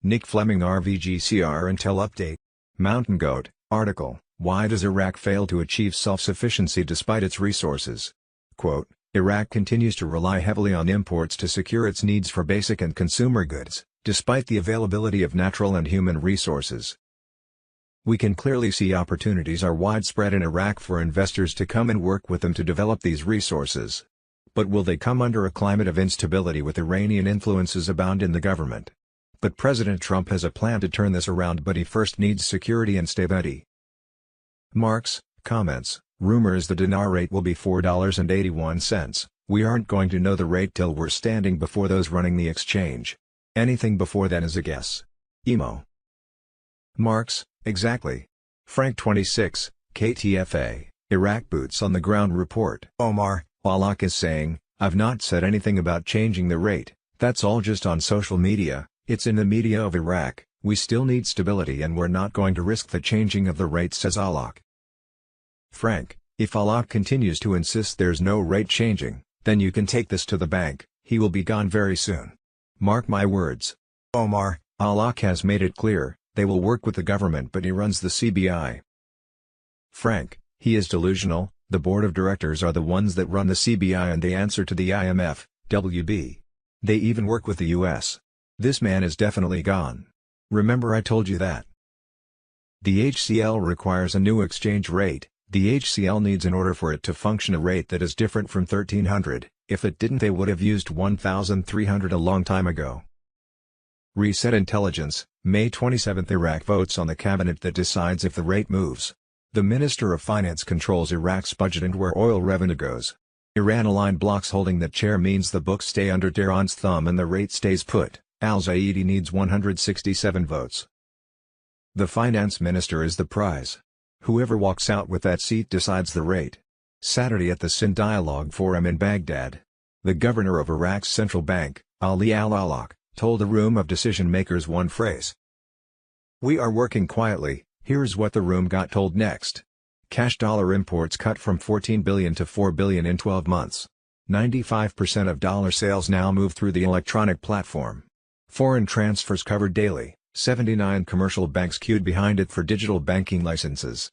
Nick Fleming RVGCR Intel Update. Mountain Goat, article, Why does Iraq fail to achieve self-sufficiency despite its resources? Quote, Iraq continues to rely heavily on imports to secure its needs for basic and consumer goods, despite the availability of natural and human resources. We can clearly see opportunities are widespread in Iraq for investors to come and work with them to develop these resources. But will they come under a climate of instability with Iranian influences abound in the government? But President Trump has a plan to turn this around, but he first needs security and stability. Marks, comments, rumors the dinar rate will be $4.81, we aren't going to know the rate till we're standing before those running the exchange. Anything before then is a guess. Emo. Marks, exactly. Frank 26, KTFA, Iraq Boots on the Ground Report. Omar, Alak is saying, I've not said anything about changing the rate, that's all just on social media, it's in the media of Iraq, we still need stability and we're not going to risk the changing of the rate, says Alak. Frank, if Alak continues to insist there's no rate changing, then you can take this to the bank, he will be gone very soon. Mark my words. Omar, Alak has made it clear, they will work with the government, but he runs the CBI. Frank, he is delusional, the board of directors are the ones that run the CBI and they answer to the IMF, WB. They even work with the US. This man is definitely gone. Remember I told you that. The HCL requires a new exchange rate, the HCL needs in order for it to function a rate that is different from 1300, if it didn't they would have used 1300 a long time ago. Reset Intelligence, May 27 Iraq votes on the cabinet that decides if the rate moves. The Minister of Finance controls Iraq's budget and where oil revenue goes. Iran-aligned blocs holding that chair means the books stay under Tehran's thumb and the rate stays put. Al-Zaidi needs 167 votes. The finance minister is the prize. Whoever walks out with that seat decides the rate. Saturday at the Sindh Dialogue Forum in Baghdad. The governor of Iraq's central bank, Ali al-Awlaq, told a room of decision-makers one phrase. We are working quietly, here's what the room got told next. Cash dollar imports cut from 14 billion to 4 billion in 12 months. 95% of dollar sales now move through the electronic platform. Foreign transfers covered daily, 79 commercial banks queued behind it for digital banking licenses.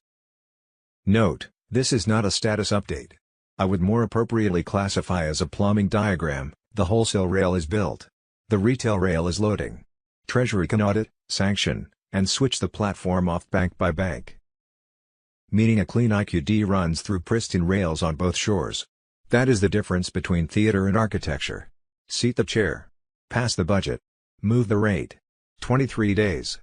Note, this is not a status update. I would more appropriately classify as a plumbing diagram, the wholesale rail is built. The retail rail is loading. Treasury can audit, sanction, and switch the platform off bank by bank. Meaning a clean IQD runs through pristine rails on both shores. That is the difference between theater and architecture. Seat the chair. Pass the budget. Move the rate. 23 days.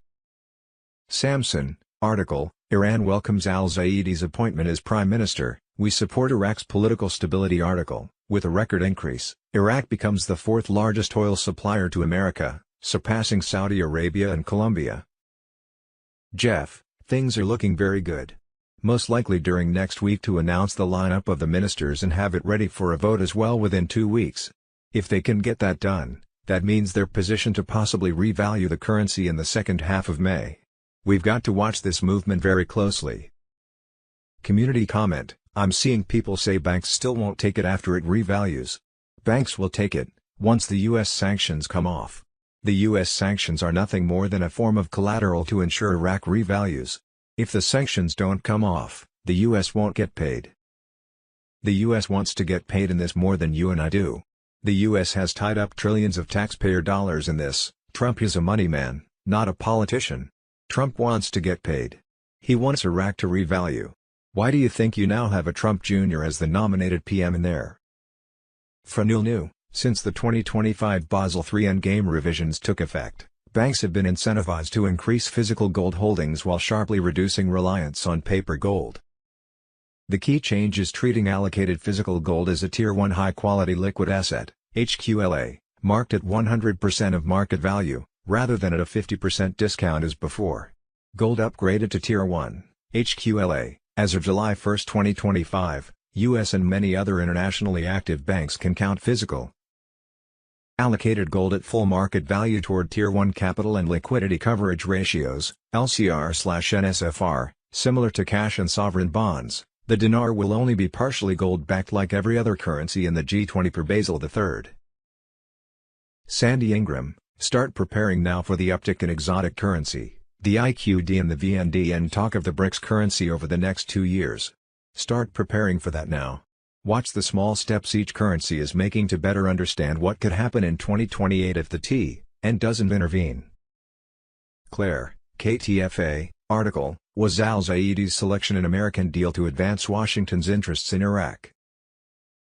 Samson, article, Iran welcomes al-Zaidi's appointment as Prime Minister, we support Iraq's political stability article, with a record increase, Iraq becomes the fourth largest oil supplier to America, surpassing Saudi Arabia and Colombia. Jeff, things are looking very good. Most likely during next week to announce the lineup of the ministers and have it ready for a vote as well within 2 weeks. If they can get that done, that means they're positioned to possibly revalue the currency in the second half of May. We've got to watch this movement very closely. Community comment, I'm seeing people say banks still won't take it after it revalues. Banks will take it, once the US sanctions come off. The US sanctions are nothing more than a form of collateral to ensure Iraq revalues. If the sanctions don't come off, the US won't get paid. The US wants to get paid in this more than you and I do. The US has tied up trillions of taxpayer dollars in this. Trump is a money man, not a politician. Trump wants to get paid. He wants Iraq to revalue. Why do you think you now have a Trump Jr. as the nominated PM in there? Franul New, since the 2025 Basel III Endgame revisions took effect, banks have been incentivized to increase physical gold holdings while sharply reducing reliance on paper gold. The key change is treating allocated physical gold as a Tier 1 high-quality liquid asset, HQLA, marked at 100% of market value, rather than at a 50% discount as before. Gold upgraded to Tier 1, HQLA, as of July 1, 2025, U.S. and many other internationally active banks can count physical allocated gold at full market value toward Tier 1 capital and liquidity coverage ratios, LCR/NSFR, similar to cash and sovereign bonds. The dinar will only be partially gold-backed like every other currency in the G20 per Basel III. Sandy Ingram, Start preparing now for the uptick in exotic currency, the IQD and the VND, and talk of the BRICS currency over the next 2 years. Start preparing for that now. Watch the small steps each currency is making to better understand what could happen in 2028 if the TN doesn't intervene. Claire, KTFA, article, was al-Zaidi's selection an American deal to advance Washington's interests in Iraq?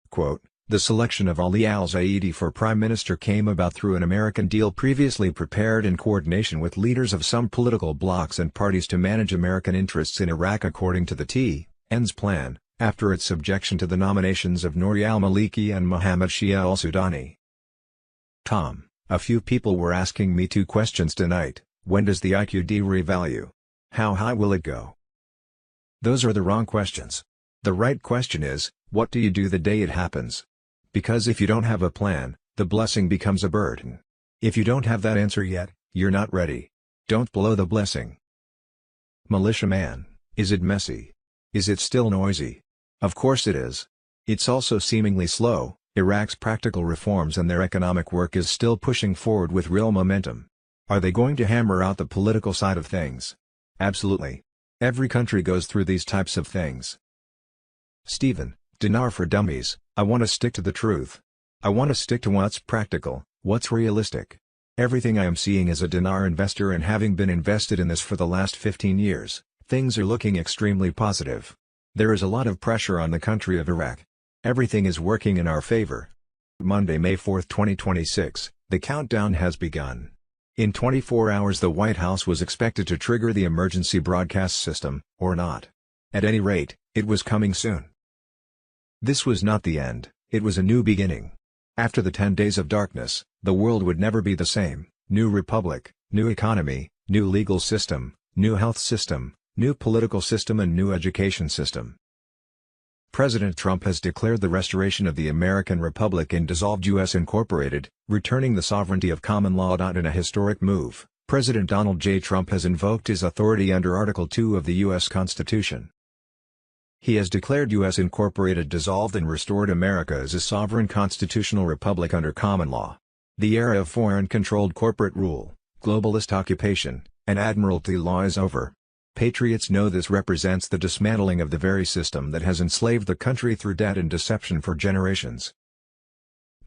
Quote, the selection of Ali al-Zaidi for Prime Minister came about through an American deal previously prepared in coordination with leaders of some political blocs and parties to manage American interests in Iraq according to the TN's plan, after its subjection to the nominations of Nouri al-Maliki and Mohammed Shia al-Sudani. Tom, a few people were asking me 2 questions tonight. When does the IQD revalue? How high will it go? Those are the wrong questions. The right question is, what do you do the day it happens? Because if you don't have a plan, the blessing becomes a burden. If you don't have that answer yet, you're not ready. Don't blow the blessing. Militiaman, is it messy? Is it still noisy? Of course it is. It's also seemingly slow. Iraq's practical reforms and their economic work is still pushing forward with real momentum. Are they going to hammer out the political side of things? Absolutely. Every country goes through these types of things. Stephen, dinar for dummies, I want to stick to the truth. I want to stick to what's practical, what's realistic. Everything I am seeing as a dinar investor, and having been invested in this for the last 15 years, things are looking extremely positive. There is a lot of pressure on the country of Iraq. Everything is working in our favor. Monday, May 4, 2026, the countdown has begun. In 24 hours the White House was expected to trigger the emergency broadcast system, or not. At any rate, it was coming soon. This was not the end, it was a new beginning. After the 10 days of darkness, the world would never be the same. New republic, new economy, new legal system, new health system, new political system and new education system. President Trump has declared the restoration of the American Republic in dissolved U.S. Incorporated, returning the sovereignty of common law. In a historic move, President Donald J. Trump has invoked his authority under Article 2 of the U.S. Constitution. He has declared U.S. Incorporated dissolved and restored America as a sovereign constitutional republic under common law. The era of foreign-controlled corporate rule, globalist occupation, and admiralty law is over. Patriots know this represents the dismantling of the very system that has enslaved the country through debt and deception for generations.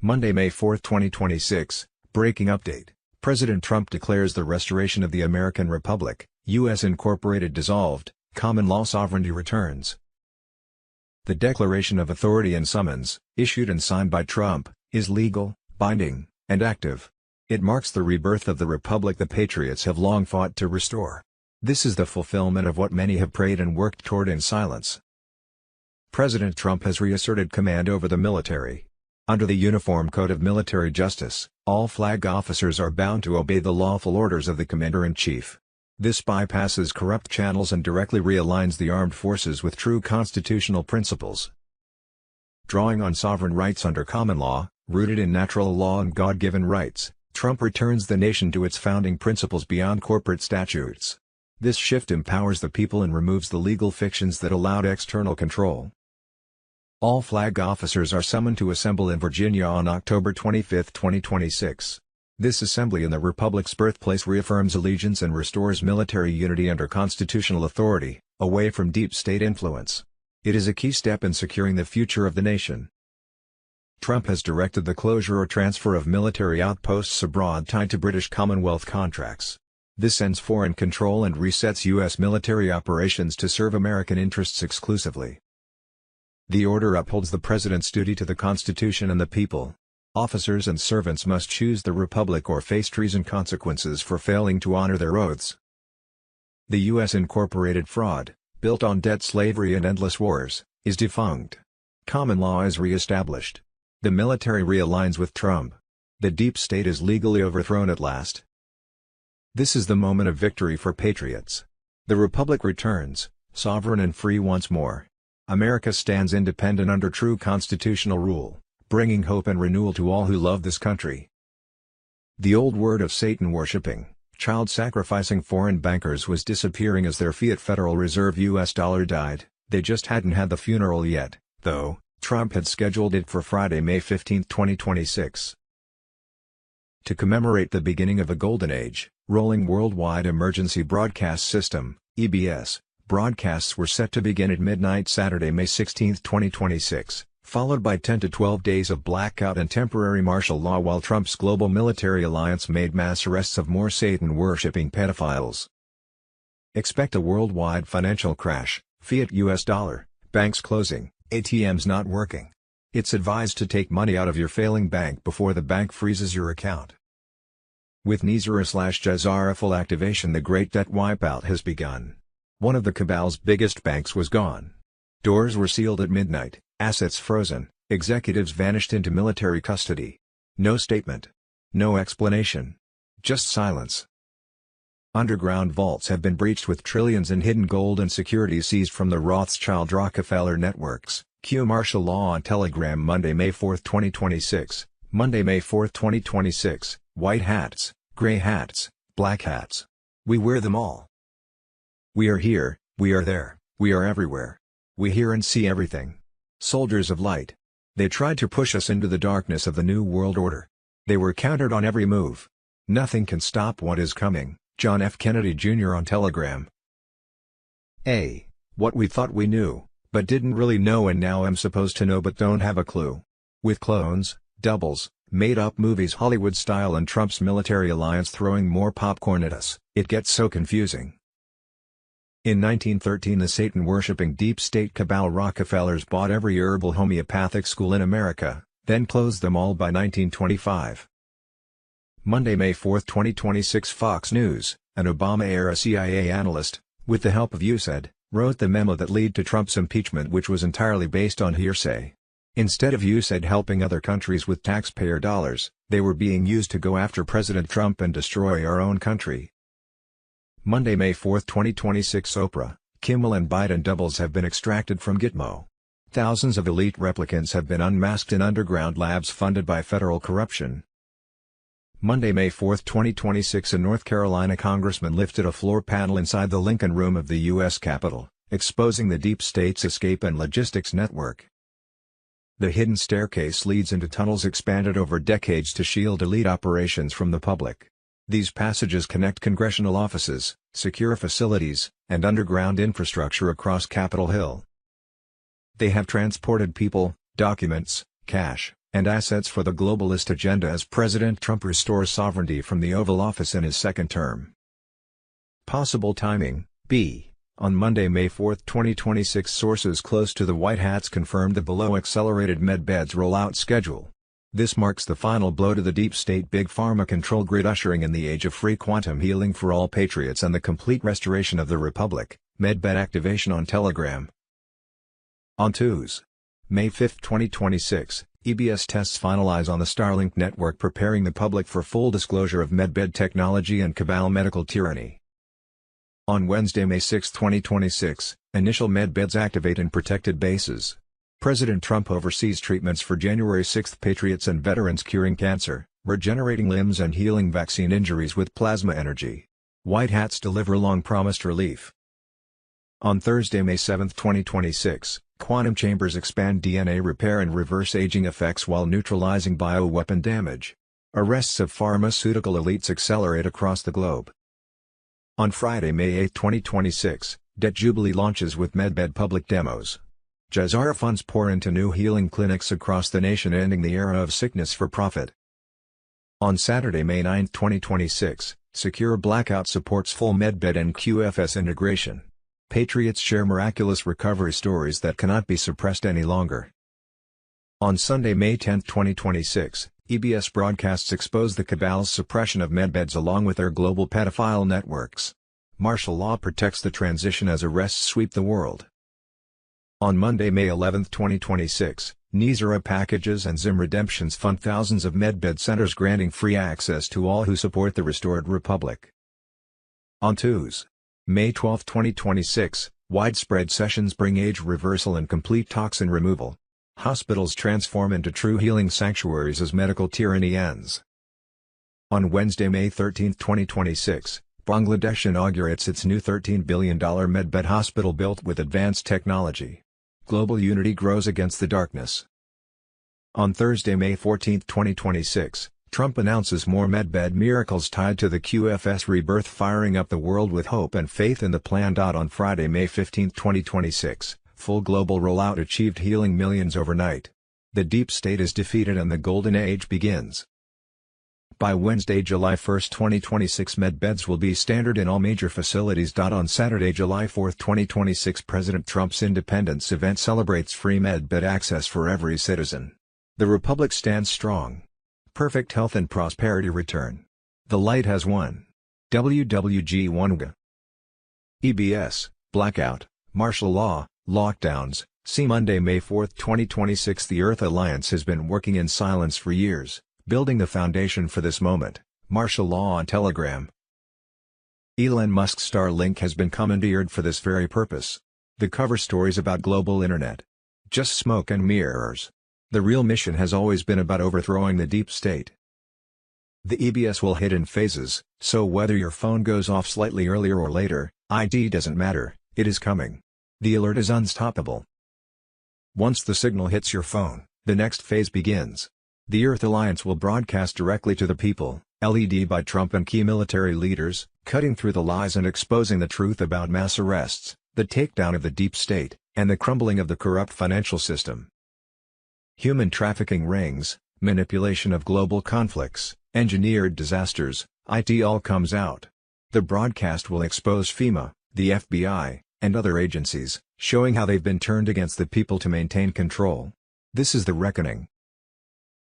Monday, May 4, 2026, breaking update. President Trump declares the restoration of the American Republic, U.S. Incorporated dissolved, common law sovereignty returns. The declaration of authority and summons, issued and signed by Trump, is legal, binding, and active. It marks the rebirth of the republic the patriots have long fought to restore. This is the fulfillment of what many have prayed and worked toward in silence. President Trump has reasserted command over the military. Under the Uniform Code of Military Justice, all flag officers are bound to obey the lawful orders of the Commander-in-Chief. This bypasses corrupt channels and directly realigns the armed forces with true constitutional principles. Drawing on sovereign rights under common law, rooted in natural law and God-given rights, Trump returns the nation to its founding principles beyond corporate statutes. This shift empowers the people and removes the legal fictions that allowed external control. All flag officers are summoned to assemble in Virginia on October 25, 2026. This assembly in the Republic's birthplace reaffirms allegiance and restores military unity under constitutional authority, away from deep state influence. It is a key step in securing the future of the nation. Trump has directed the closure or transfer of military outposts abroad tied to British Commonwealth contracts. This ends foreign control and resets U.S. military operations to serve American interests exclusively. The order upholds the President's duty to the Constitution and the people. Officers and servants must choose the Republic or face treason consequences for failing to honor their oaths. The U.S. Incorporated fraud, built on debt, slavery and endless wars, is defunct. Common law is re-established. The military realigns with Trump. The deep state is legally overthrown at last. This is the moment of victory for patriots. The Republic returns, sovereign and free once more. America stands independent under true constitutional rule, bringing hope and renewal to all who love this country. The old word of Satan-worshipping, child-sacrificing foreign bankers was disappearing as their fiat Federal Reserve U.S. dollar died. They just hadn't had the funeral yet, though. Trump had scheduled it for Friday, May 15, 2026. To commemorate the beginning of a golden age, Rolling Worldwide Emergency Broadcast System, EBS, broadcasts were set to begin at midnight Saturday, May 16, 2026, followed by 10 to 12 days of blackout and temporary martial law while Trump's global military alliance made mass arrests of more Satan-worshipping pedophiles. Expect a worldwide financial crash, fiat US dollar, banks closing, ATMs not working. It's advised to take money out of your failing bank before the bank freezes your account. With NISRA/GCR full activation, the Great Debt Wipeout has begun. One of the cabal's biggest banks was gone. Doors were sealed at midnight, assets frozen, executives vanished into military custody. No statement. No explanation. Just silence. Underground vaults have been breached with trillions in hidden gold and securities seized from the Rothschild-Rockefeller networks. Q martial law on Telegram Monday, May 4, 2026, Monday, May 4, 2026, white hats, gray hats, black hats. We wear them all. We are here, we are there, we are everywhere. We hear and see everything. Soldiers of light. They tried to push us into the darkness of the New World Order. They were countered on every move. Nothing can stop what is coming. John F. Kennedy Jr. on Telegram. What we thought we knew, but didn't really know and now am supposed to know but don't have a clue. With clones, doubles, made-up movies Hollywood style and Trump's military alliance throwing more popcorn at us, it gets so confusing. In 1913 the Satan-worshipping deep state cabal Rockefellers bought every herbal homeopathic school in America, then closed them all by 1925. Monday, May 4, 2026, Fox News, an Obama-era CIA analyst, with the help of USAID, wrote the memo that led to Trump's impeachment, which was entirely based on hearsay. Instead of USAID helping other countries with taxpayer dollars, they were being used to go after President Trump and destroy our own country. Monday, May 4, 2026, Oprah, Kimmel and Biden doubles have been extracted from Gitmo. Thousands of elite replicants have been unmasked in underground labs funded by federal corruption. Monday, May 4, 2026, a North Carolina congressman lifted a floor panel inside the Lincoln Room of the U.S. Capitol, exposing the deep state's escape and logistics network. The hidden staircase leads into tunnels expanded over decades to shield elite operations from the public. These passages connect congressional offices, secure facilities, and underground infrastructure across Capitol Hill. They have transported people, documents, cash, and assets for the globalist agenda as President Trump restores sovereignty from the Oval Office in his second term. Possible timing, B. On Monday, May 4, 2026, sources close to the White Hats confirmed the below-accelerated medbeds rollout schedule. This marks the final blow to the deep state big pharma control grid, ushering in the age of free quantum healing for all patriots and the complete restoration of the Republic. Medbed activation on Telegram. On Tuesday, May 5, 2026, EBS tests finalize on the Starlink network, preparing the public for full disclosure of medbed technology and cabal medical tyranny. On Wednesday, May 6, 2026, initial medbeds activate in protected bases. President Trump oversees treatments for January 6 patriots and veterans curing cancer, regenerating limbs and healing vaccine injuries with plasma energy. White hats deliver long-promised relief. On Thursday, May 7, 2026, quantum chambers expand DNA repair and reverse aging effects while neutralizing bioweapon damage. Arrests of pharmaceutical elites accelerate across the globe. On Friday, May 8, 2026, Debt Jubilee launches with medbed public demos. GCR funds pour into new healing clinics across the nation, ending the era of sickness for profit. On Saturday, May 9, 2026, Secure Blackout supports full medbed and QFS integration. Patriots share miraculous recovery stories that cannot be suppressed any longer. On Sunday, May 10, 2026, EBS broadcasts expose the cabal's suppression of medbeds along with their global pedophile networks. Martial law protects the transition as arrests sweep the world. On Monday, May 11, 2026, NISRA packages and Zim redemptions fund thousands of medbed centers, granting free access to all who support the restored republic. On Tuesday, May 12, 2026, widespread sessions bring age reversal and complete toxin removal. Hospitals transform into true healing sanctuaries as medical tyranny ends. On Wednesday, May 13, 2026, Bangladesh inaugurates its new $13 billion medbed hospital built with advanced technology. Global unity grows against the darkness. On Thursday, May 14, 2026, Trump announces more medbed miracles tied to the QFS rebirth, firing up the world with hope and faith in the plan. On Friday, May 15, 2026, full global rollout achieved, healing millions overnight. The deep state is defeated and the golden age begins. By Wednesday, July 1, 2026, medbeds will be standard in all major facilities. On Saturday, July 4, 2026, President Trump's Independence event celebrates free medbed access for every citizen. The Republic stands strong. Perfect health and prosperity return. The light has won. WWG1G. EBS, blackout, martial law, lockdowns. See Monday, May 4, 2026. The Earth Alliance has been working in silence for years, building the foundation for this moment. Martial law on Telegram. Elon Musk's Starlink has been commandeered for this very purpose. The cover stories about global internet. Just smoke and mirrors. The real mission has always been about overthrowing the deep state. The EBS will hit in phases, so whether your phone goes off slightly earlier or later, ID doesn't matter, it is coming. The alert is unstoppable. Once the signal hits your phone, the next phase begins. The Earth Alliance will broadcast directly to the people, led by Trump and key military leaders, cutting through the lies and exposing the truth about mass arrests, the takedown of the deep state, and the crumbling of the corrupt financial system. Human trafficking rings, manipulation of global conflicts, engineered disasters, it all comes out. The broadcast will expose FEMA, the FBI, and other agencies, showing how they've been turned against the people to maintain control. This is the reckoning.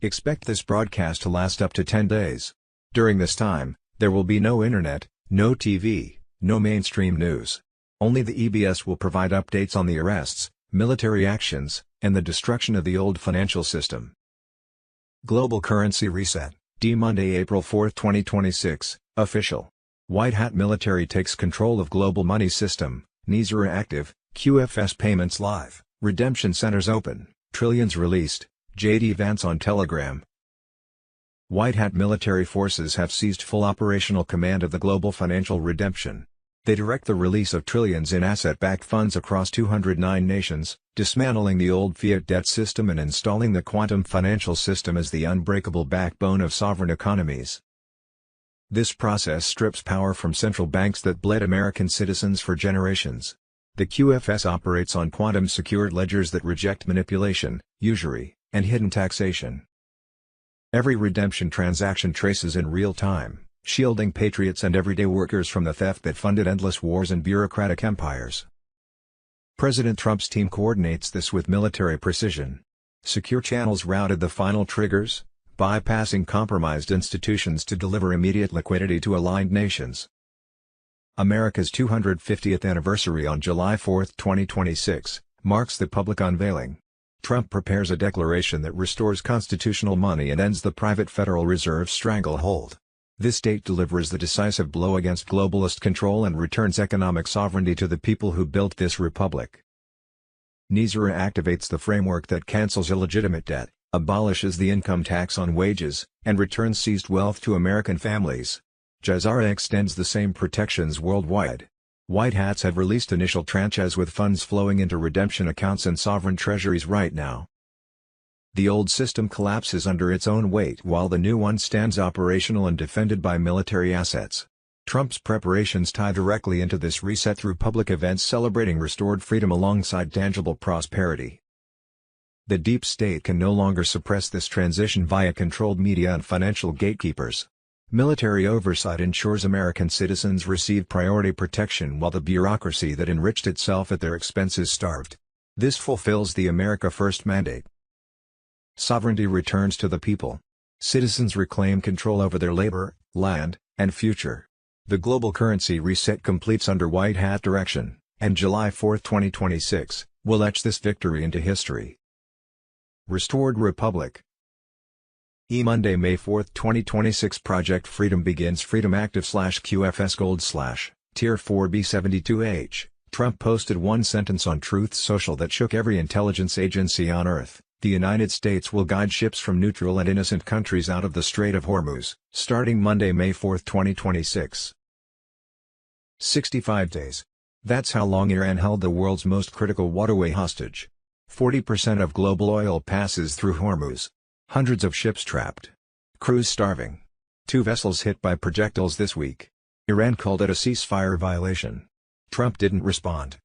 Expect this broadcast to last up to 10 days. During this time, there will be no internet, no TV, no mainstream news. Only the EBS will provide updates on the arrests, military actions, and the destruction of the old financial system. Global Currency Reset, Monday, April 4, 2026, official. White Hat military takes control of global money system, GCR active, QFS payments live, redemption centers open, trillions released, JD Vance on Telegram. White Hat military forces have seized full operational command of the global financial redemption. They direct the release of trillions in asset-backed funds across 209 nations, dismantling the old fiat debt system and installing the quantum financial system as the unbreakable backbone of sovereign economies. This process strips power from central banks that bled American citizens for generations. The QFS operates on quantum-secured ledgers that reject manipulation, usury, and hidden taxation. Every redemption transaction traces in real time, shielding patriots and everyday workers from the theft that funded endless wars and bureaucratic empires. President Trump's team coordinates this with military precision. Secure channels routed the final triggers, bypassing compromised institutions to deliver immediate liquidity to aligned nations. America's 250th anniversary on July 4, 2026, marks the public unveiling. Trump prepares a declaration that restores constitutional money and ends the private Federal Reserve stranglehold. This date delivers the decisive blow against globalist control and returns economic sovereignty to the people who built this republic. GCR activates the framework that cancels illegitimate debt, abolishes the income tax on wages, and returns seized wealth to American families. GCR extends the same protections worldwide. White Hats have released initial tranches with funds flowing into redemption accounts and sovereign treasuries right now. The old system collapses under its own weight while the new one stands operational and defended by military assets. Trump's preparations tie directly into this reset through public events celebrating restored freedom alongside tangible prosperity. The deep state can no longer suppress this transition via controlled media and financial gatekeepers. Military oversight ensures American citizens receive priority protection while the bureaucracy that enriched itself at their expense is starved. This fulfills the America First mandate. Sovereignty returns to the people. Citizens reclaim control over their labor, land, and future. The global currency reset completes under White Hat direction, and July 4, 2026, will etch this victory into history. Restored Republic. Monday, May 4, 2026. Project Freedom begins. Freedom Active /QFS Gold Tier 4B72H. Trump posted one sentence on Truth Social that shook every intelligence agency on Earth. The United States will guide ships from neutral and innocent countries out of the Strait of Hormuz, starting Monday, May 4, 2026. 65 days. That's how long Iran held the world's most critical waterway hostage. 40% of global oil passes through Hormuz. Hundreds of ships trapped. Crews starving. 2 vessels hit by projectiles this week. Iran called it a ceasefire violation. Trump didn't respond.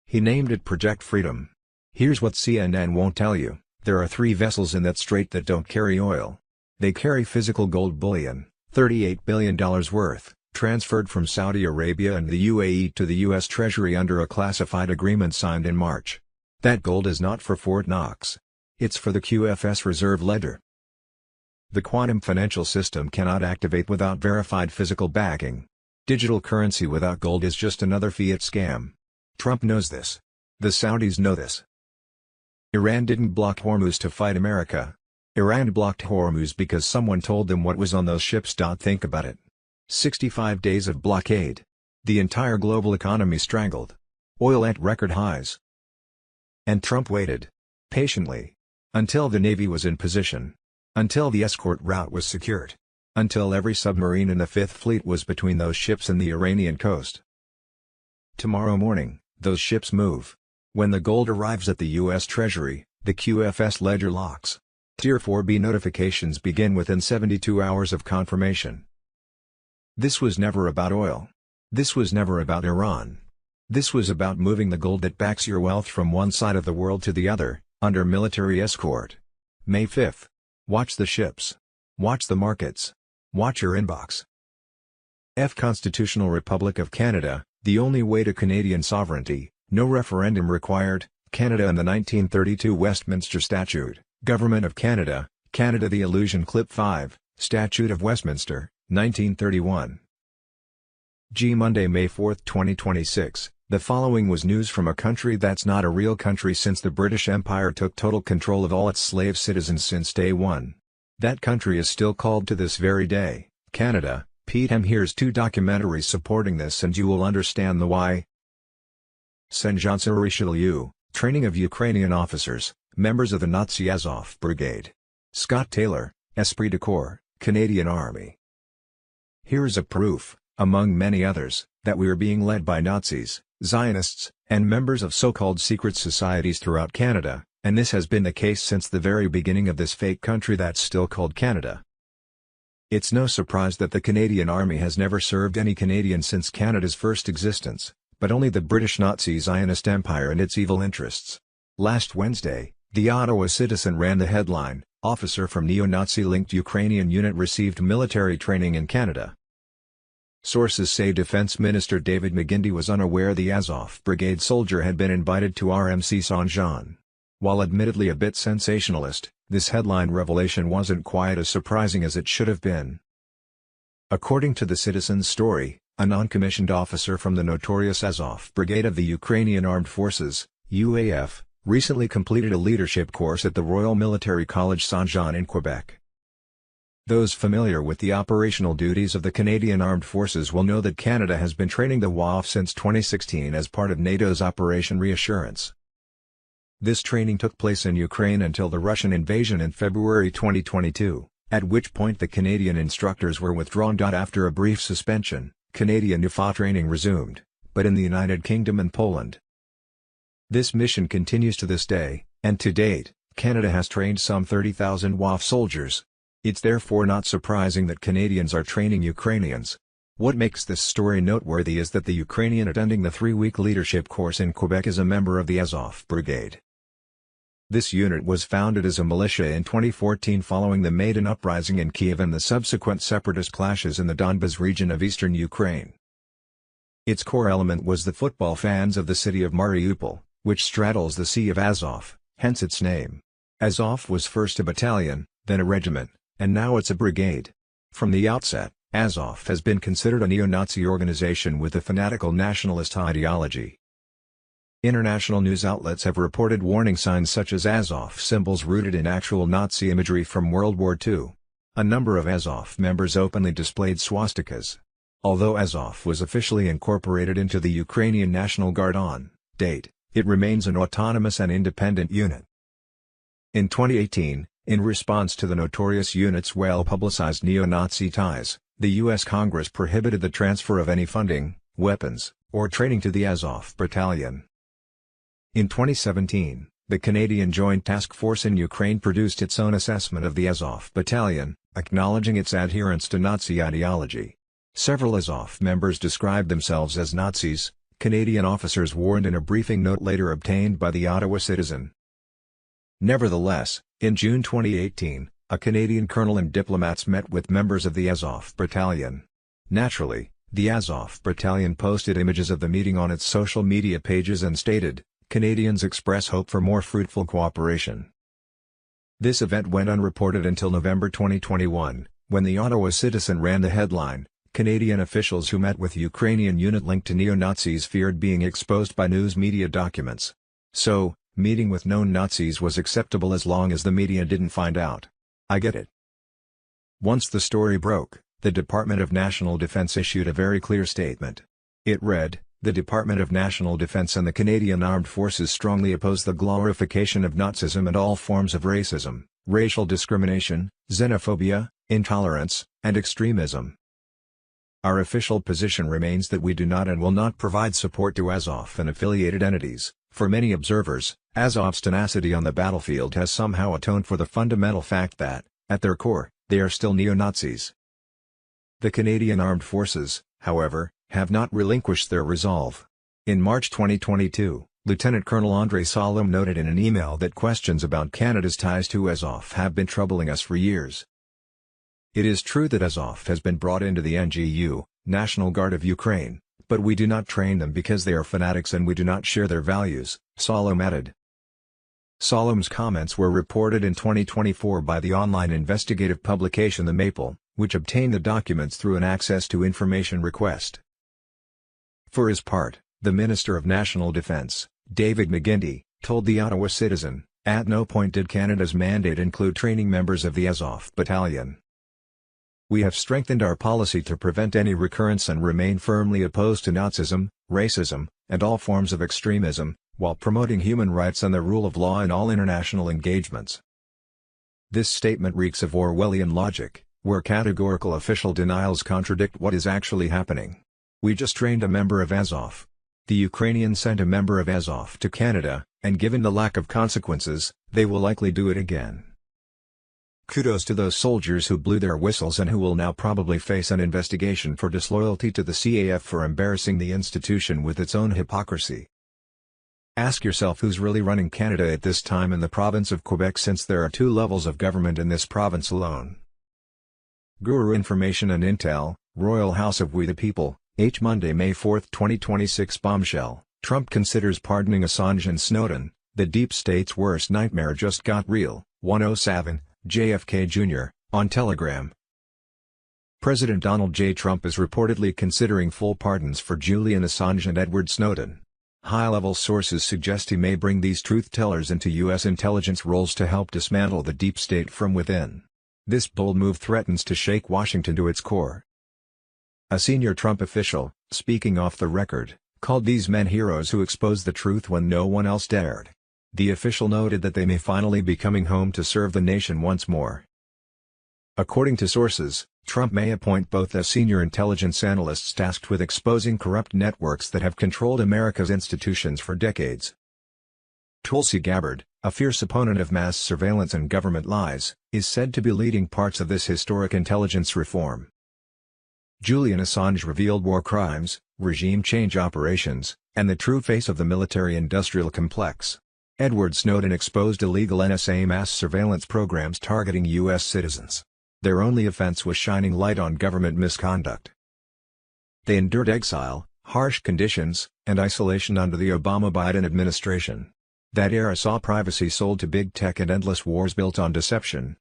He named it Project Freedom. Here's what CNN won't tell you: there are 3 vessels in that strait that don't carry oil. They carry physical gold bullion, $38 billion worth, transferred from Saudi Arabia and the UAE to the U.S. Treasury under a classified agreement signed in March. That gold is not for Fort Knox. It's for the QFS reserve ledger. The quantum financial system cannot activate without verified physical backing. Digital currency without gold is just another fiat scam. Trump knows this. The Saudis know this. Iran didn't block Hormuz to fight America. Iran blocked Hormuz because someone told them what was on those ships. Think about it. 65 days of blockade. The entire global economy strangled. Oil at record highs. And Trump waited. Patiently. Until the Navy was in position. Until the escort route was secured. Until every submarine in the Fifth Fleet was between those ships and the Iranian coast. Tomorrow morning, those ships move. When the gold arrives at the U.S. Treasury, the QFS ledger locks. Tier 4B notifications begin within 72 hours of confirmation. This was never about oil. This was never about Iran. This was about moving the gold that backs your wealth from one side of the world to the other, under military escort. May 5th. Watch the ships. Watch the markets. Watch your inbox. Constitutional Republic of Canada, the only way to Canadian sovereignty, no referendum required, Canada and the 1932 Westminster Statute, Government of Canada, Canada. The Illusion Clip 5, Statute of Westminster, 1931. Monday, May 4, 2026. The following was news from a country that's not a real country since the British Empire took total control of all its slave citizens since day one. That country is still called to this very day, Canada. Pete M. Here's 2 documentaries supporting this and you will understand the why. Saint-Jean Richelieu, training of Ukrainian officers, members of the Nazi Azov Brigade. Scott Taylor, Esprit de Corps, Canadian Army. Here is a proof, among many others, that we are being led by Nazis, Zionists, and members of so-called secret societies throughout Canada, and this has been the case since the very beginning of this fake country that's still called Canada. It's no surprise that the Canadian Army has never served any Canadian since Canada's first existence, but only the British Nazi Zionist Empire and its evil interests. Last Wednesday, the Ottawa Citizen ran the headline, "Officer from Neo-Nazi-linked Ukrainian unit received military training in Canada." Sources say Defense Minister David McGuinty was unaware the Azov Brigade soldier had been invited to RMC Saint-Jean. While admittedly a bit sensationalist, this headline revelation wasn't quite as surprising as it should have been. According to the Citizen's story, a non-commissioned officer from the notorious Azov Brigade of the Ukrainian Armed Forces, UAF, recently completed a leadership course at the Royal Military College Saint-Jean in Quebec. Those familiar with the operational duties of the Canadian Armed Forces will know that Canada has been training the WAF since 2016 as part of NATO's Operation Reassurance. This training took place in Ukraine until the Russian invasion in February 2022, at which point the Canadian instructors were withdrawn. After a brief suspension, Canadian UFA training resumed, but in the United Kingdom and Poland. This mission continues to this day, and to date, Canada has trained some 30,000 WAF soldiers. It's therefore not surprising that Canadians are training Ukrainians. What makes this story noteworthy is that the Ukrainian attending the 3-week leadership course in Quebec is a member of the Azov Brigade. This unit was founded as a militia in 2014 following the Maidan uprising in Kiev and the subsequent separatist clashes in the Donbas region of eastern Ukraine. Its core element was the football fans of the city of Mariupol, which straddles the Sea of Azov, hence its name. Azov was first a battalion, then a regiment, and now it's a brigade. From the outset, Azov has been considered a neo-Nazi organization with a fanatical nationalist ideology. International news outlets have reported warning signs such as Azov symbols rooted in actual Nazi imagery from World War II. A number of Azov members openly displayed swastikas. Although Azov was officially incorporated into the Ukrainian National Guard on date, it remains an autonomous and independent unit. In 2018, in response to the notorious unit's well-publicized neo-Nazi ties, the U.S. Congress prohibited the transfer of any funding, weapons, or training to the Azov Battalion. In 2017, The Canadian Joint Task Force in Ukraine produced its own assessment of the Azov Battalion, acknowledging its adherence to Nazi ideology. Several Azov members described themselves as Nazis, Canadian officers warned in a briefing note later obtained by the Ottawa Citizen. Nevertheless, in June 2018, a Canadian colonel and diplomats met with members of the Azov Battalion. Naturally, the Azov Battalion posted images of the meeting on its social media pages and stated, "Canadians express hope for more fruitful cooperation." This event went unreported until November 2021, when the Ottawa Citizen ran the headline, "Canadian officials who met with Ukrainian unit linked to neo-Nazis feared being exposed by news media documents." So, meeting with known Nazis was acceptable as long as the media didn't find out. I get it. Once the story broke, the Department of National Defence issued a very clear statement. It read, "The Department of National Defence and the Canadian Armed Forces strongly oppose the glorification of Nazism and all forms of racism, racial discrimination, xenophobia, intolerance, and extremism. Our official position remains that we do not and will not provide support to Azov and affiliated entities." For many observers, Azov's tenacity on the battlefield has somehow atoned for the fundamental fact that, at their core, they are still neo-Nazis. The Canadian Armed Forces, however, have not relinquished their resolve. In March 2022, Lieutenant Colonel Andrei Solom noted in an email that questions about Canada's ties to Azov have been troubling us for years. It is true that Azov has been brought into the NGU, National Guard of Ukraine, but we do not train them because they are fanatics and we do not share their values, Solom added. Solom's comments were reported in 2024 by the online investigative publication The Maple, which obtained the documents through an access to information request. For his part, the Minister of National Defence, David McGuinty, told the Ottawa Citizen, "At no point did Canada's mandate include training members of the Azov Battalion. We have strengthened our policy to prevent any recurrence and remain firmly opposed to Nazism, racism, and all forms of extremism, while promoting human rights and the rule of law in all international engagements." This statement reeks of Orwellian logic, where categorical official denials contradict what is actually happening. We just trained a member of Azov. The Ukrainians sent a member of Azov to Canada, and given the lack of consequences, they will likely do it again. Kudos to those soldiers who blew their whistles and who will now probably face an investigation for disloyalty to the CAF for embarrassing the institution with its own hypocrisy. Ask yourself who's really running Canada at this time in the province of Quebec, since there are 2 levels of government in this province alone. Guru Information and Intel, Royal House of We the People, H. Monday, May 4, 2026 bombshell, Trump considers pardoning Assange and Snowden, the deep state's worst nightmare just got real, 107, JFK Jr., on Telegram. President Donald J. Trump is reportedly considering full pardons for Julian Assange and Edward Snowden. High-level sources suggest he may bring these truth-tellers into U.S. intelligence roles to help dismantle the deep state from within. This bold move threatens to shake Washington to its core. A senior Trump official, speaking off the record, called these men heroes who exposed the truth when no one else dared. The official noted that they may finally be coming home to serve the nation once more. According to sources, Trump may appoint both as senior intelligence analysts tasked with exposing corrupt networks that have controlled America's institutions for decades. Tulsi Gabbard, a fierce opponent of mass surveillance and government lies, is said to be leading parts of this historic intelligence reform. Julian Assange revealed war crimes, regime change operations, and the true face of the military-industrial complex. Edward Snowden exposed illegal NSA mass surveillance programs targeting U.S. citizens. Their only offense was shining light on government misconduct. They endured exile, harsh conditions, and isolation under the Obama-Biden administration. That era saw privacy sold to big tech and endless wars built on deception.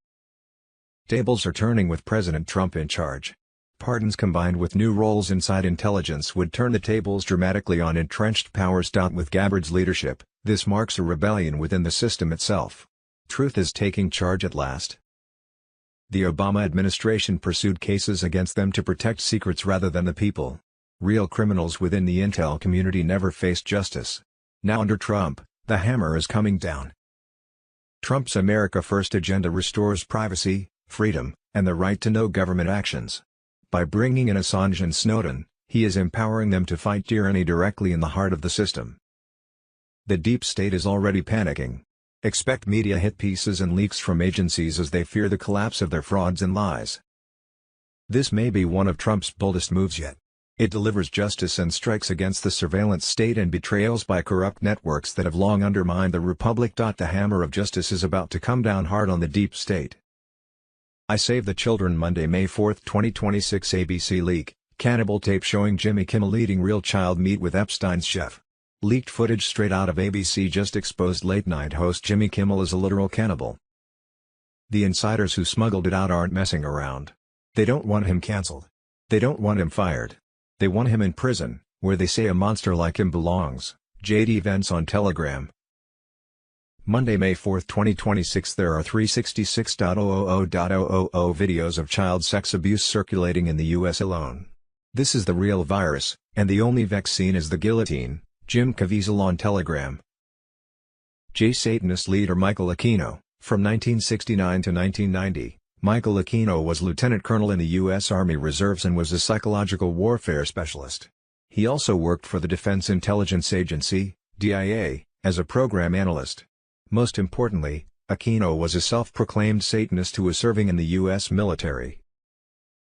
Tables are turning with President Trump in charge. Pardons combined with new roles inside intelligence would turn the tables dramatically on entrenched powers. With Gabbard's leadership, this marks a rebellion within the system itself. Truth is taking charge at last. The Obama administration pursued cases against them to protect secrets rather than the people. Real criminals within the intel community never faced justice. Now under Trump, the hammer is coming down. Trump's America First agenda restores privacy, freedom, and the right to know government actions. By bringing in Assange and Snowden, he is empowering them to fight tyranny directly in the heart of the system. The deep state is already panicking. Expect media hit pieces and leaks from agencies as they fear the collapse of their frauds and lies. This may be one of Trump's boldest moves yet. It delivers justice and strikes against the surveillance state and betrayals by corrupt networks that have long undermined the republic. The hammer of justice is about to come down hard on the deep state. I Save the Children. Monday, May 4, 2026. ABC leak: cannibal tape showing Jimmy Kimmel eating real child meat with Epstein's chef. Leaked footage straight out of ABC just exposed late-night host Jimmy Kimmel as a literal cannibal. The insiders who smuggled it out aren't messing around. They don't want him cancelled. They don't want him fired. They want him in prison, where they say a monster like him belongs. JD Vance on Telegram. Monday, May 4, 2026. There are 366,000,000 videos of child sex abuse circulating in the U.S. alone. This is the real virus, and the only vaccine is the guillotine. Jim Caviezel on Telegram. Satanist leader Michael Aquino. From 1969 to 1990, Michael Aquino was lieutenant colonel in the U.S. Army Reserves and was a psychological warfare specialist. He also worked for the Defense Intelligence Agency, DIA, as a program analyst. Most importantly, Aquino was a self-proclaimed Satanist who was serving in the U.S. military.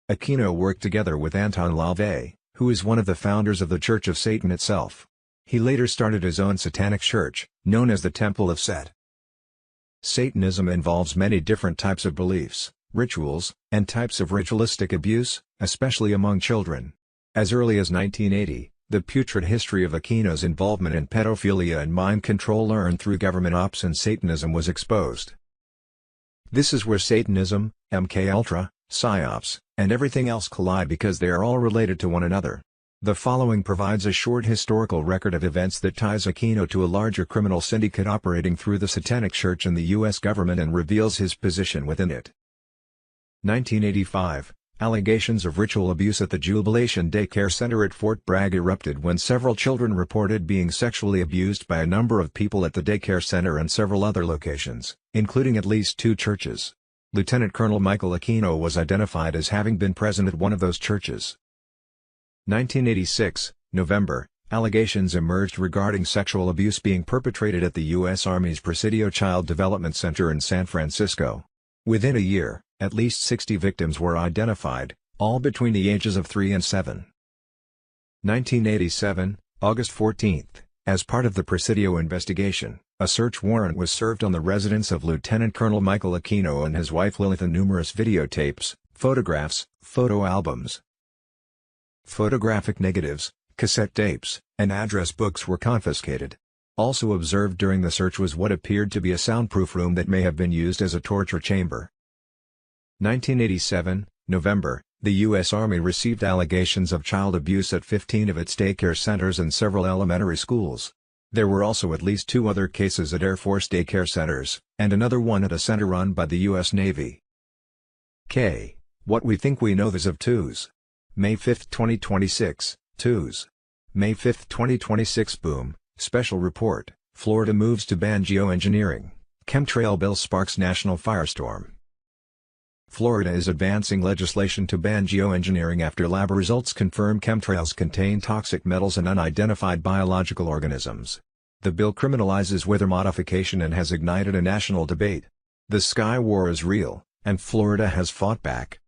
Aquino worked together with Anton LaVey, who is one of the founders of the Church of Satan itself. He later started his own satanic church, known as the Temple of Set. Satanism involves many different types of beliefs, rituals, and types of ritualistic abuse, especially among children. As early as 1980, the putrid history of Aquino's involvement in pedophilia and mind control learned through government ops and Satanism was exposed. This is where Satanism, MKUltra, PSYOPs, and everything else collide because they are all related to one another. The following provides a short historical record of events that ties Aquino to a larger criminal syndicate operating through the Satanic Church and the U.S. government and reveals his position within it. 1985, allegations of ritual abuse at the Jubilation Daycare Center at Fort Bragg erupted when several children reported being sexually abused by a number of people at the daycare center and several other locations, including at least 2 churches. Lieutenant Colonel Michael Aquino was identified as having been present at one of those churches. 1986, November, allegations emerged regarding sexual abuse being perpetrated at the U.S. Army's Presidio Child Development Center in San Francisco. Within a year, at least 60 victims were identified, all between the ages of 3 and 7. 1987, August 14, as part of the Presidio investigation, a search warrant was served on the residence of Lieutenant Colonel Michael Aquino and his wife Lilith, and numerous videotapes, photographs, photo albums, photographic negatives, cassette tapes, and address books were confiscated. Also observed during the search was what appeared to be a soundproof room that may have been used as a torture chamber. 1987, November, the U.S. Army received allegations of child abuse at 15 of its daycare centers and several elementary schools. There were also at least 2 other cases at Air Force daycare centers, and another one at a center run by the U.S. Navy. What we think we know as of 2s. May 5, 2026, 2s. May 5, 2026. Boom, special report, Florida moves to ban geoengineering, chemtrail bill sparks national firestorm. Florida is advancing legislation to ban geoengineering after lab results confirm chemtrails contain toxic metals and unidentified biological organisms. The bill criminalizes weather modification and has ignited a national debate. The sky war is real, and Florida has fought back.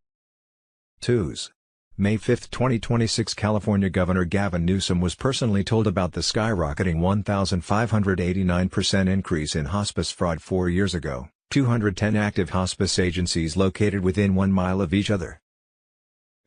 2s. May 5, 2026. California Governor Gavin Newsom was personally told about the skyrocketing 1,589% increase in hospice fraud 4 years ago. 210 active hospice agencies located within 1 mile of each other.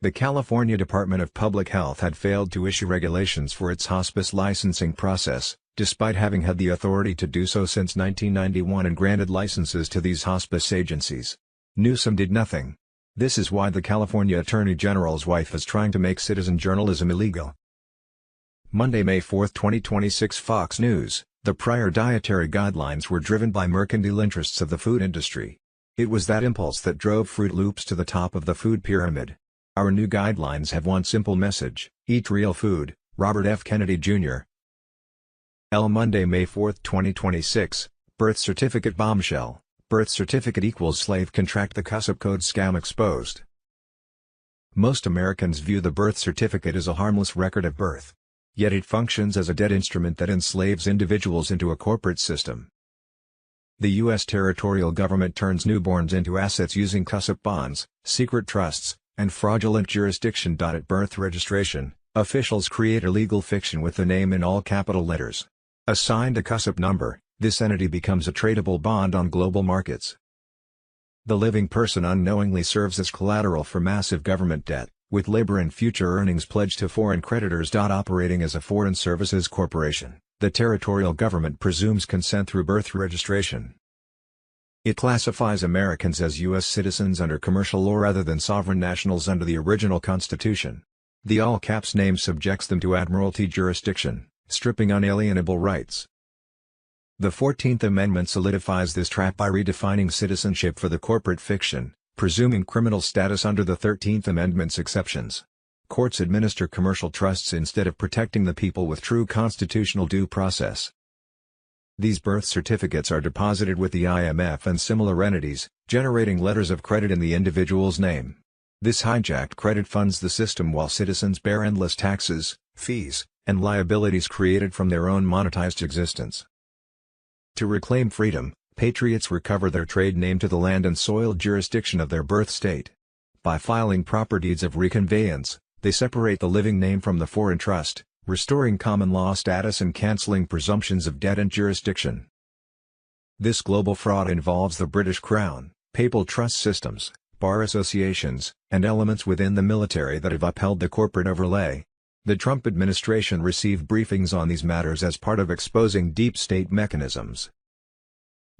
The California Department of Public Health had failed to issue regulations for its hospice licensing process, despite having had the authority to do so since 1991 and granted licenses to these hospice agencies. Newsom did nothing. This is why the California Attorney General's wife is trying to make citizen journalism illegal. Monday, May 4, 2026. Fox News. The prior dietary guidelines were driven by mercantile interests of the food industry. It was that impulse that drove Fruit Loops to the top of the food pyramid. Our new guidelines have one simple message: eat real food. Robert F. Kennedy, Jr. Monday, May 4, 2026. Birth certificate bombshell. Birth certificate equals slave contract. The CUSP code scam exposed. Most Americans view the birth certificate as a harmless record of birth. Yet it functions as a debt instrument that enslaves individuals into a corporate system. The U.S. territorial government turns newborns into assets using CUSIP bonds, secret trusts, and fraudulent jurisdiction. At birth registration, officials create a legal fiction with the name in all capital letters. Assigned a CUSIP number, this entity becomes a tradable bond on global markets. The living person unknowingly serves as collateral for massive government debt, with labor and future earnings pledged to foreign creditors. Operating as a foreign services corporation, the territorial government presumes consent through birth registration. It classifies Americans as U.S. citizens under commercial law rather than sovereign nationals under the original Constitution. The all-caps name subjects them to admiralty jurisdiction, stripping unalienable rights. The 14th Amendment solidifies this trap by redefining citizenship for the corporate fiction, presuming criminal status under the 13th Amendment's exceptions. Courts administer commercial trusts instead of protecting the people with true constitutional due process. These birth certificates are deposited with the IMF and similar entities, generating letters of credit in the individual's name. This hijacked credit funds the system while citizens bear endless taxes, fees, and liabilities created from their own monetized existence. To reclaim freedom, patriots recover their trade name to the land and soil jurisdiction of their birth state. By filing proper deeds of reconveyance, they separate the living name from the foreign trust, restoring common law status and cancelling presumptions of debt and jurisdiction. This global fraud involves the British Crown, papal trust systems, bar associations, and elements within the military that have upheld the corporate overlay. The Trump administration received briefings on these matters as part of exposing deep state mechanisms.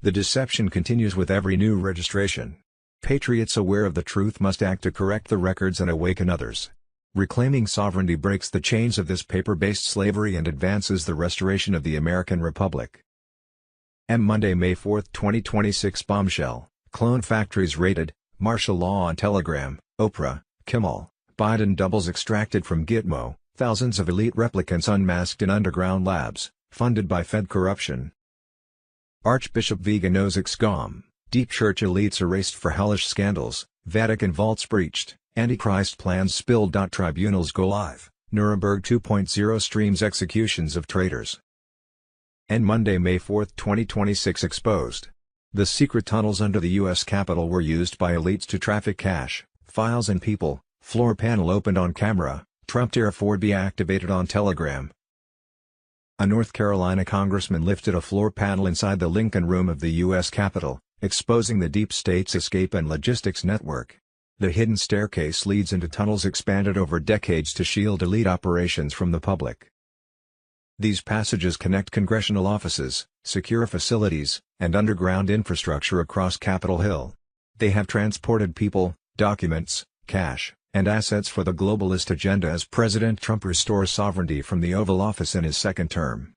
The deception continues with every new registration. Patriots aware of the truth must act to correct the records and awaken others. Reclaiming sovereignty breaks the chains of this paper-based slavery and advances the restoration of the American Republic. Monday, May 4, 2026 bombshell, clone factories raided, martial law on Telegram, Oprah, Kimmel, Biden doubles extracted from Gitmo. Thousands of elite replicants unmasked in underground labs, funded by Fed corruption. Archbishop Vigano's excom, deep church elites erased for hellish scandals, Vatican vaults breached, Antichrist plans spilled. Tribunals go live, Nuremberg 2.0 streams executions of traitors. Monday, May 4, 2026 exposed. The secret tunnels under the U.S. Capitol were used by elites to traffic cash, files and people, floor panel opened on camera. Trump dare Ford be activated on Telegram. A North Carolina congressman lifted a floor panel inside the Lincoln Room of the U.S. Capitol, exposing the deep state's escape and logistics network. The hidden staircase leads into tunnels expanded over decades to shield elite operations from the public. These passages connect congressional offices, secure facilities, and underground infrastructure across Capitol Hill. They have transported people, documents, cash, and assets for the globalist agenda as President Trump restores sovereignty from the Oval Office in his second term.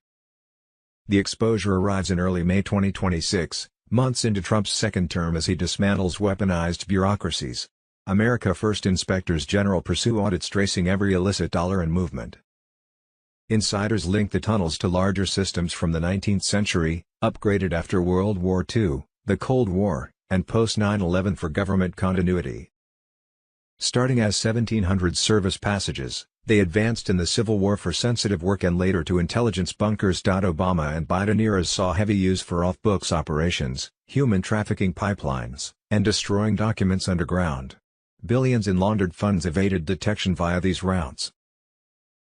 The exposure arrives in early May 2026, months into Trump's second term as he dismantles weaponized bureaucracies. America First inspectors general pursue audits tracing every illicit dollar and movement. Insiders link the tunnels to larger systems from the 19th century, upgraded after World War II, the Cold War, and post 9/11 for government continuity. Starting as 1700 service passages, they advanced in the Civil War for sensitive work and later to intelligence bunkers. Obama and Biden eras saw heavy use for off-books operations, human trafficking pipelines, and destroying documents underground. Billions in laundered funds evaded detection via these routes.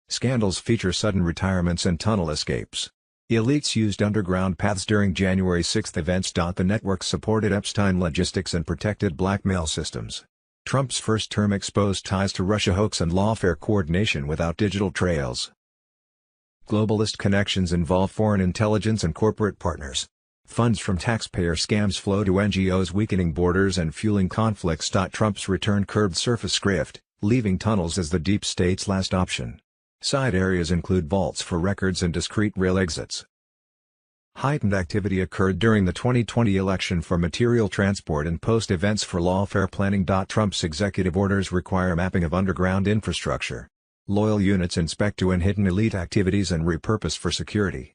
Scandals feature sudden retirements and tunnel escapes. Elites used underground paths during January 6 events. The network supported Epstein logistics and protected blackmail systems. Trump's first term exposed ties to Russia hoax and lawfare coordination without digital trails. Globalist connections involve foreign intelligence and corporate partners. Funds from taxpayer scams flow to NGOs, weakening borders and fueling conflicts. Trump's return curbed surface grift, leaving tunnels as the deep state's last option. Side areas include vaults for records and discrete rail exits. Heightened activity occurred during the 2020 election for material transport and post-events for lawfare planning. Trump's executive orders require mapping of underground infrastructure. Loyal units inspect to and hidden elite activities and repurpose for security.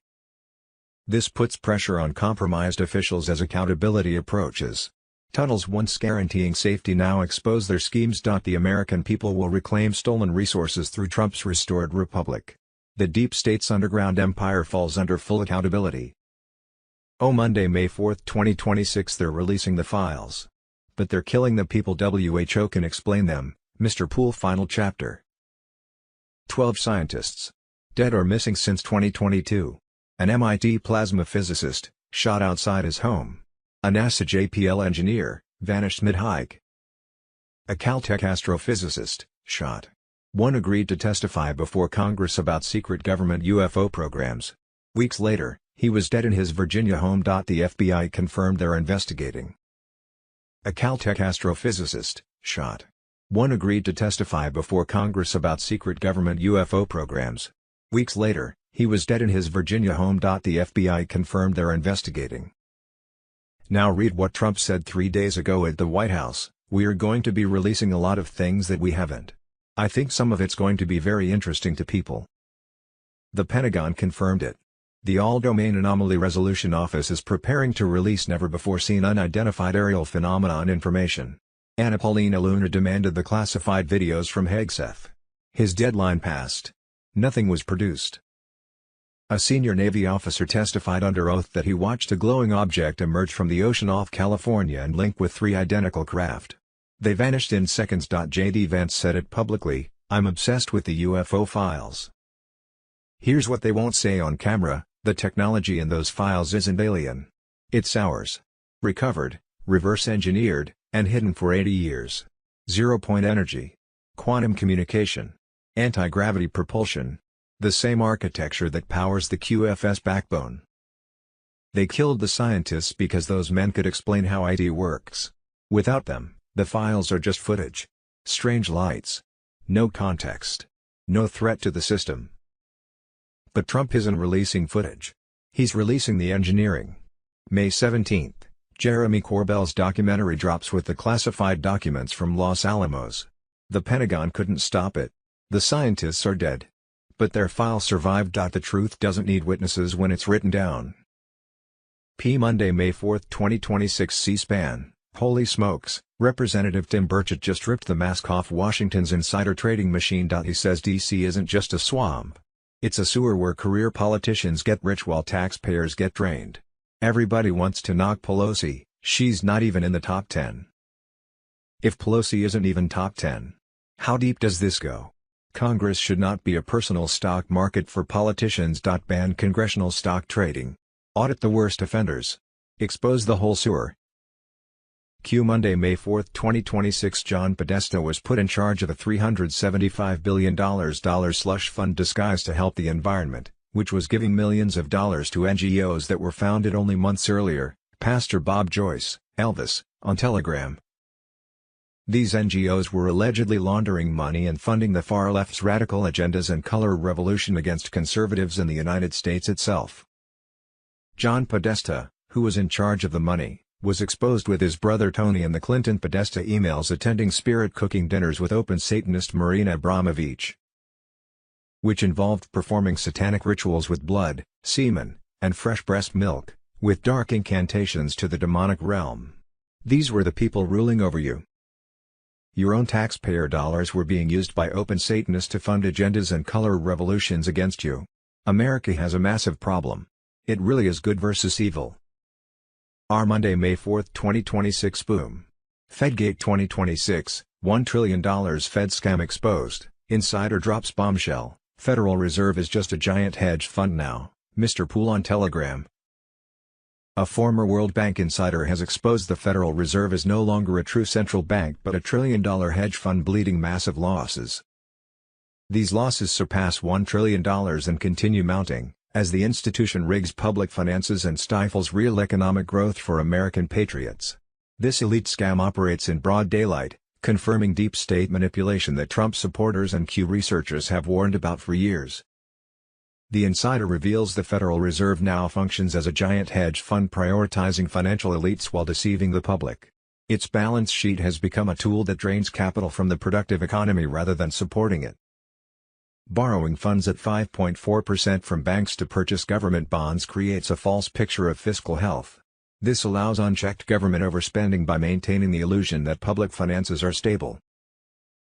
This puts pressure on compromised officials as accountability approaches. Tunnels once guaranteeing safety now expose their schemes. The American people will reclaim stolen resources through Trump's restored republic. The deep state's underground empire falls under full accountability. Oh, Monday, May 4, 2026, they're releasing the files. But they're killing the people. WHO can explain them, Mr. Poole. Final chapter. 12 scientists dead or missing since 2022. An MIT plasma physicist, shot outside his home. A NASA JPL engineer, vanished mid-hike. A Caltech astrophysicist, shot. One agreed to testify before Congress about secret government UFO programs. Weeks later, he was dead in his Virginia home. The FBI confirmed they're investigating. A Caltech astrophysicist, shot. One agreed to testify before Congress about secret government UFO programs. Weeks later, he was dead in his Virginia home. The FBI confirmed they're investigating. Now read what Trump said 3 days ago at the White House: "We are going to be releasing a lot of things that we haven't. I think some of it's going to be very interesting to people." The Pentagon confirmed it. The All-Domain Anomaly Resolution Office is preparing to release never-before-seen unidentified aerial phenomenon information. Anna Paulina Luna demanded the classified videos from Hegseth. His deadline passed. Nothing was produced. A senior Navy officer testified under oath that he watched a glowing object emerge from the ocean off California and link with 3 identical craft. They vanished in seconds. J.D. Vance said it publicly: "I'm obsessed with the UFO files. Here's what they won't say on camera: the technology in those files isn't alien. It's ours. Recovered, reverse engineered, and hidden for 80 years. Zero-point energy. Quantum communication. Anti-gravity propulsion. The same architecture that powers the QFS backbone." They killed the scientists because those men could explain how IT works. Without them, the files are just footage. Strange lights. No context. No threat to the system. But Trump isn't releasing footage. He's releasing the engineering. May 17, Jeremy Corbell's documentary drops with the classified documents from Los Alamos. The Pentagon couldn't stop it. The scientists are dead. But their files survived. The truth doesn't need witnesses when it's written down. Monday, May 4, 2026, C-SPAN. Holy smokes, Representative Tim Burchett just ripped the mask off Washington's insider trading machine. He says D.C. isn't just a swamp. It's a sewer where career politicians get rich while taxpayers get drained. Everybody wants to knock Pelosi. She's not even in the top 10. If Pelosi isn't even top 10, how deep does this go? Congress should not be a personal stock market for politicians. Ban congressional stock trading. Audit the worst offenders. Expose the whole sewer. Monday, May 4, 2026, John Podesta was put in charge of a $375 billion slush fund disguised to help the environment, which was giving millions of dollars to NGOs that were founded only months earlier. Pastor Bob Joyce, Elvis, on Telegram. These NGOs were allegedly laundering money and funding the far left's radical agendas and color revolution against conservatives in the United States itself. John Podesta, who was in charge of the money, was exposed with his brother Tony and the Clinton Podesta emails attending spirit cooking dinners with open Satanist Marina Abramovich, which involved performing satanic rituals with blood, semen, and fresh breast milk, with dark incantations to the demonic realm. These were the people ruling over you. Your own taxpayer dollars were being used by open Satanists to fund agendas and color revolutions against you. America has a massive problem. It really is good versus evil. Monday, May 4, 2026, boom. Fedgate 2026, $1 trillion Fed scam exposed. Insider drops bombshell. Federal Reserve is just a giant hedge fund now, Mr. Poole on Telegram. A former World Bank insider has exposed the Federal Reserve is no longer a true central bank but a trillion-dollar hedge fund bleeding massive losses. These losses surpass $1 trillion and continue mounting, as the institution rigs public finances and stifles real economic growth for American patriots. This elite scam operates in broad daylight, confirming deep state manipulation that Trump supporters and Q researchers have warned about for years. The insider reveals the Federal Reserve now functions as a giant hedge fund prioritizing financial elites while deceiving the public. Its balance sheet has become a tool that drains capital from the productive economy rather than supporting it. Borrowing funds at 5.4% from banks to purchase government bonds creates a false picture of fiscal health. This allows unchecked government overspending by maintaining the illusion that public finances are stable.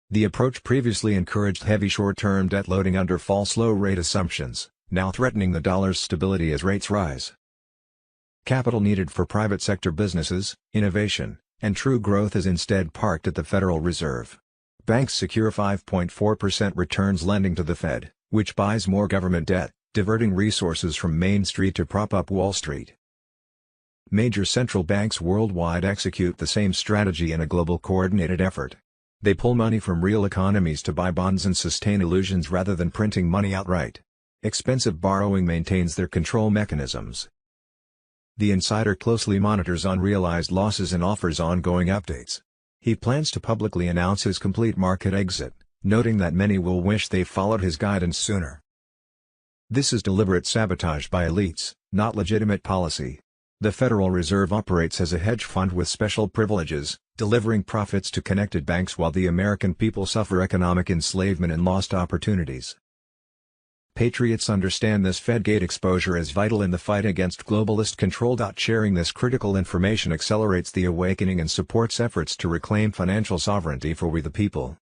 The approach previously encouraged heavy short-term debt loading under false low-rate assumptions, now threatening the dollar's stability as rates rise. Capital needed for private sector businesses, innovation, and true growth is instead parked at the Federal Reserve. Banks secure 5.4% returns lending to the Fed, which buys more government debt, diverting resources from Main Street to prop up Wall Street. Major central banks worldwide execute the same strategy in a global coordinated effort. They pull money from real economies to buy bonds and sustain illusions rather than printing money outright. Expensive borrowing maintains their control mechanisms. The insider closely monitors unrealized losses and offers ongoing updates. He plans to publicly announce his complete market exit, noting that many will wish they followed his guidance sooner. This is deliberate sabotage by elites, not legitimate policy. The Federal Reserve operates as a hedge fund with special privileges, delivering profits to connected banks while the American people suffer economic enslavement and lost opportunities. Patriots understand this Fedgate exposure is vital in the fight against globalist control. Sharing this critical information accelerates the awakening and supports efforts to reclaim financial sovereignty for we the people.